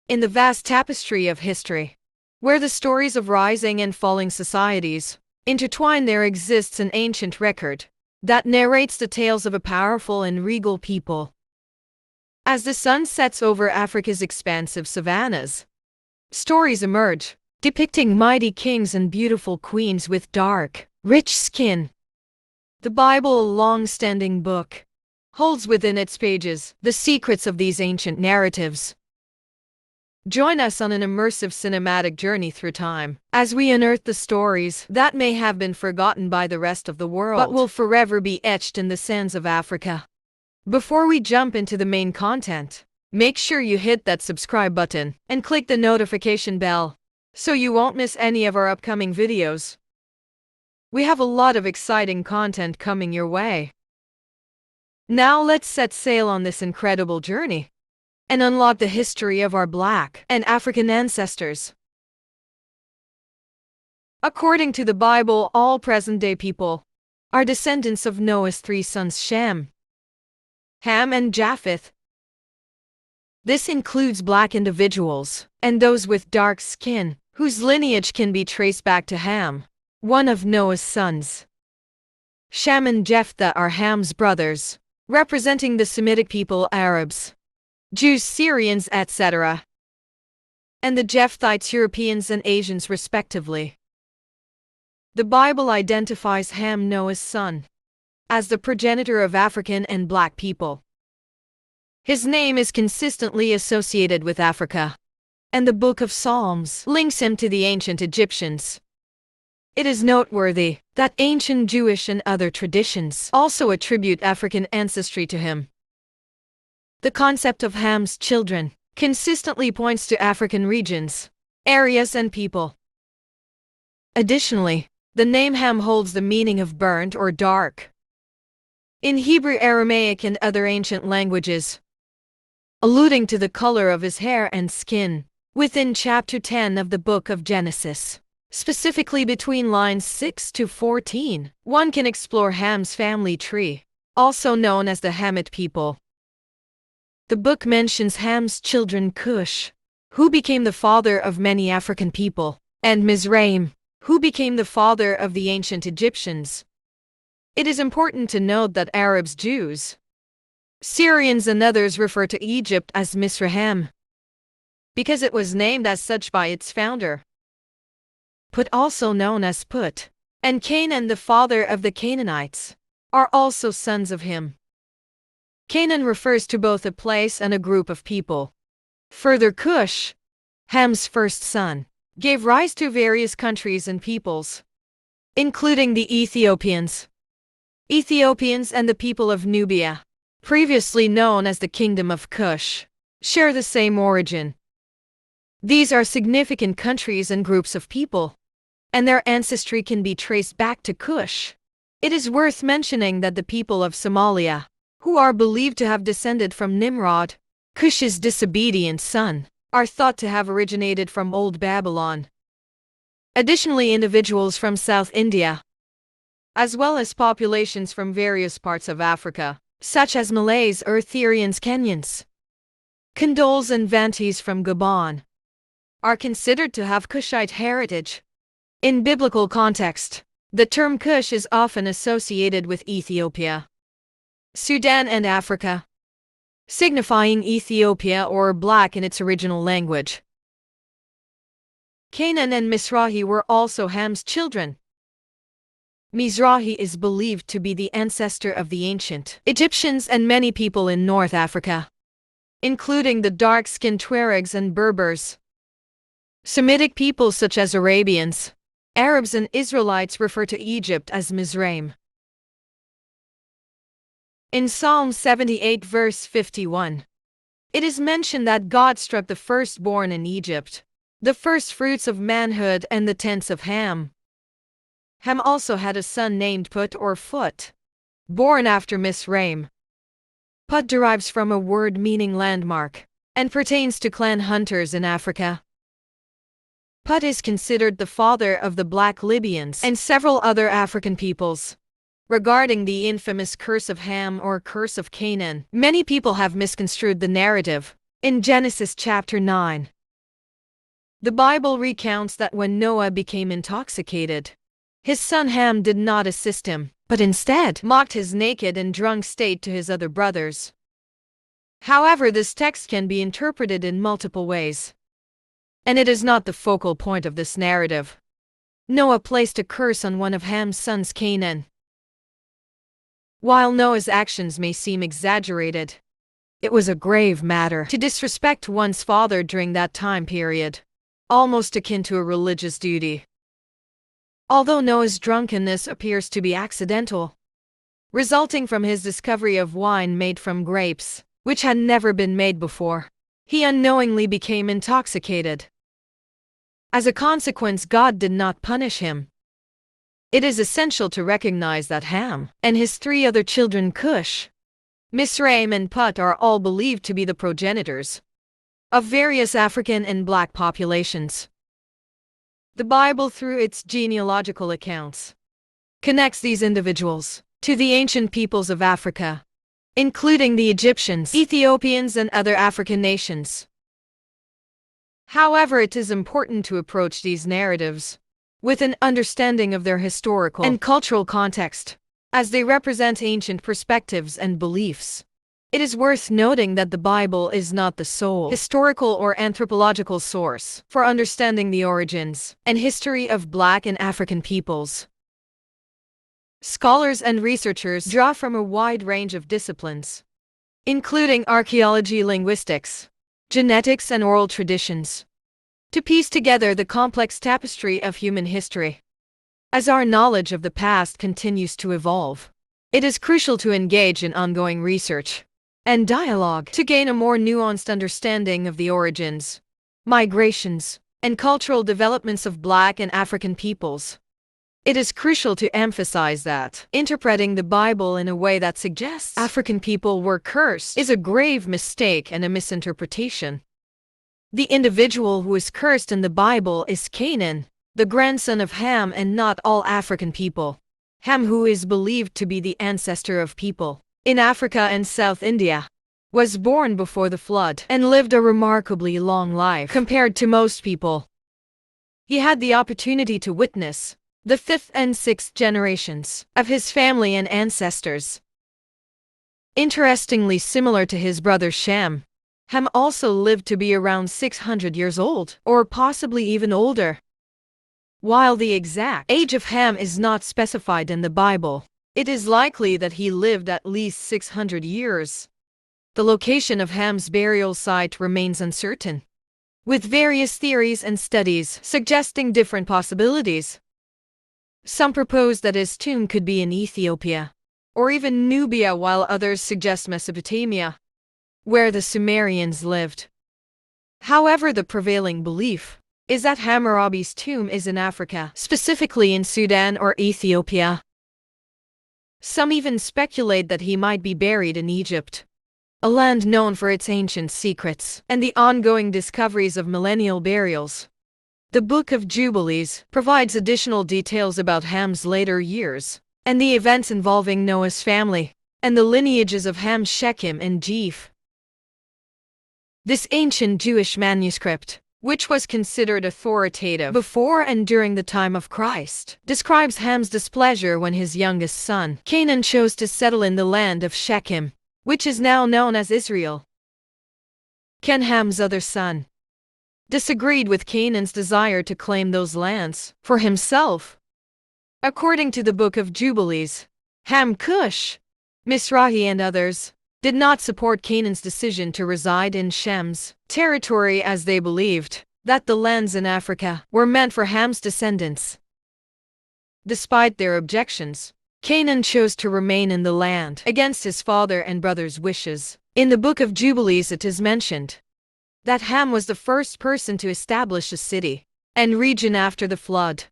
In the vast tapestry of history, where the stories of rising and falling societies intertwine, there exists an ancient record that narrates the tales of a powerful and regal people. As the sun sets over Africa's expansive savannas, stories emerge, depicting mighty kings and beautiful queens with dark, rich skin. The Bible, a long-standing book, holds within its pages the secrets of these ancient narratives. Join us on an immersive cinematic journey through time, as we unearth the stories that may have been forgotten by the rest of the world, but will forever be etched in the sands of Africa. Before we jump into the main content, make sure you hit that subscribe button and click the notification bell, so you won't miss any of our upcoming videos. We have a lot of exciting content coming your way. Now let's set sail on this incredible journey and unlock the history of our Black and African ancestors. According to the Bible, all present-day people are descendants of Noah's three sons Shem, Ham, and Japheth. This includes Black individuals and those with dark skin, whose lineage can be traced back to Ham, one of Noah's sons. Shem and Japheth are Ham's brothers, representing the Semitic people, Arabs, Jews, Syrians, etc., and the Japhethites, Europeans and Asians respectively. The Bible identifies Ham, Noah's son, as the progenitor of African and Black people. His name is consistently associated with Africa, and the Book of Psalms links him to the ancient Egyptians. It is noteworthy that ancient Jewish and other traditions also attribute African ancestry to him. The concept of Ham's children consistently points to African regions, areas, and people. Additionally, the name Ham holds the meaning of burnt or dark in Hebrew, Aramaic, and other ancient languages, alluding to the color of his hair and skin. Within chapter 10 of the book of Genesis, specifically between lines 6 to 14, one can explore Ham's family tree, also known as the Hamite people. The book mentions Ham's children Cush, who became the father of many African people, and Mizraim, who became the father of the ancient Egyptians. It is important to note that Arabs, Jews, Syrians, and others refer to Egypt as Misraim, because it was named as such by its founder. Put, also known as Put, and Canaan, the father of the Canaanites, are also sons of him. Canaan refers to both a place and a group of people. Further, Cush, Ham's first son, gave rise to various countries and peoples, including the Ethiopians and the people of Nubia, previously known as the Kingdom of Cush, share the same origin. These are significant countries and groups of people, and their ancestry can be traced back to Cush. It is worth mentioning that the people of Somalia, who are believed to have descended from Nimrod, Cush's disobedient son, are thought to have originated from Old Babylon. Additionally, individuals from South India, as well as populations from various parts of Africa, such as Malays, Eritreans, Kenyans, Kondols, and Vantis from Gabon, are considered to have Cushite heritage. In biblical context, the term Cush is often associated with Ethiopia, Sudan, and Africa, signifying Ethiopia or Black in its original language. Canaan and Mizrahi were also Ham's children. Mizrahi is believed to be the ancestor of the ancient Egyptians and many people in North Africa, including the dark-skinned Tuaregs and Berbers. Semitic peoples such as Arabians, Arabs, and Israelites refer to Egypt as Mizraim. In Psalm 78 verse 51, it is mentioned that God struck the firstborn in Egypt, the first fruits of manhood, and the tents of Ham. Ham also had a son named Put or Foot, born after Misraim. Put derives from a word meaning landmark, and pertains to clan hunters in Africa. Put is considered the father of the Black Libyans and several other African peoples. Regarding the infamous Curse of Ham or Curse of Canaan, many people have misconstrued the narrative. In Genesis chapter 9, The Bible recounts that when Noah became intoxicated, his son Ham did not assist him, but instead mocked his naked and drunk state to his other brothers. However, this text can be interpreted in multiple ways, and it is not the focal point of this narrative. Noah placed a curse on one of Ham's sons, Canaan. While Noah's actions may seem exaggerated, it was a grave matter to disrespect one's father during that time period, almost akin to a religious duty. Although Noah's drunkenness appears to be accidental, resulting from his discovery of wine made from grapes, which had never been made before, he unknowingly became intoxicated. As a consequence, God did not punish him. It is essential to recognize that Ham and his 3 other children, Cush, Mizraim, and Put, are all believed to be the progenitors of various African and Black populations. The Bible, through its genealogical accounts, connects these individuals to the ancient peoples of Africa, including the Egyptians, Ethiopians, and other African nations. However, it is important to approach these narratives with an understanding of their historical and cultural context, as they represent ancient perspectives and beliefs. It is worth noting that the Bible is not the sole historical or anthropological source for understanding the origins and history of Black and African peoples. Scholars and researchers draw from a wide range of disciplines, including archaeology, linguistics, genetics, and oral traditions, to piece together the complex tapestry of human history. As our knowledge of the past continues to evolve, it is crucial to engage in ongoing research and dialogue to gain a more nuanced understanding of the origins, migrations, and cultural developments of Black and African peoples. It is crucial to emphasize that interpreting the Bible in a way that suggests African people were cursed is a grave mistake and a misinterpretation. The individual who is cursed in the Bible is Canaan, the grandson of Ham, and not all African people. Ham, who is believed to be the ancestor of people in Africa and South India, was born before the flood and lived a remarkably long life compared to most people. He had the opportunity to witness the 5th and 6th generations of his family and ancestors. Interestingly, similar to his brother Shem, Ham also lived to be around 600 years old, or possibly even older. While the exact age of Ham is not specified in the Bible, it is likely that he lived at least 600 years. The location of Ham's burial site remains uncertain, with various theories and studies suggesting different possibilities. Some propose that his tomb could be in Ethiopia, or even Nubia, while others suggest Mesopotamia, where the Sumerians lived. However, the prevailing belief is that Hammurabi's tomb is in Africa, specifically in Sudan or Ethiopia. Some even speculate that he might be buried in Egypt, a land known for its ancient secrets and the ongoing discoveries of millennial burials. The Book of Jubilees provides additional details about Ham's later years and the events involving Noah's family and the lineages of Ham, Shechem, and Japhet. This ancient Jewish manuscript, which was considered authoritative before and during the time of Christ, describes Ham's displeasure when his youngest son, Canaan, chose to settle in the land of Shechem, which is now known as Israel. Ham's other son disagreed with Canaan's desire to claim those lands for himself. According to the Book of Jubilees, Ham, Cush, Mizrahi, and others did not support Canaan's decision to reside in Shem's territory, as they believed that the lands in Africa were meant for Ham's descendants. Despite their objections, Canaan chose to remain in the land against his father and brother's wishes. In the Book of Jubilees, it is mentioned that Ham was the first person to establish a city and region after the flood.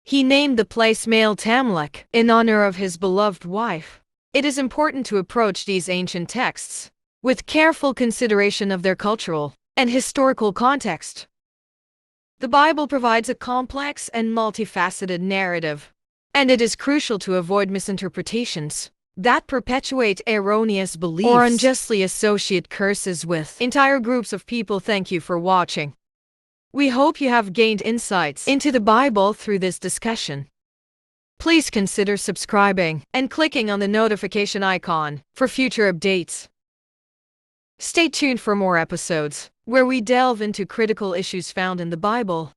He named the place Male Tamlek in honor of his beloved wife. It is important to approach these ancient texts with careful consideration of their cultural and historical context. The Bible provides a complex and multifaceted narrative, and it is crucial to avoid misinterpretations that perpetuate erroneous beliefs or unjustly associate curses with entire groups of people. Thank you for watching. We hope you have gained insights into the Bible through this discussion. Please consider subscribing and clicking on the notification icon for future updates. Stay tuned for more episodes where we delve into critical issues found in the Bible.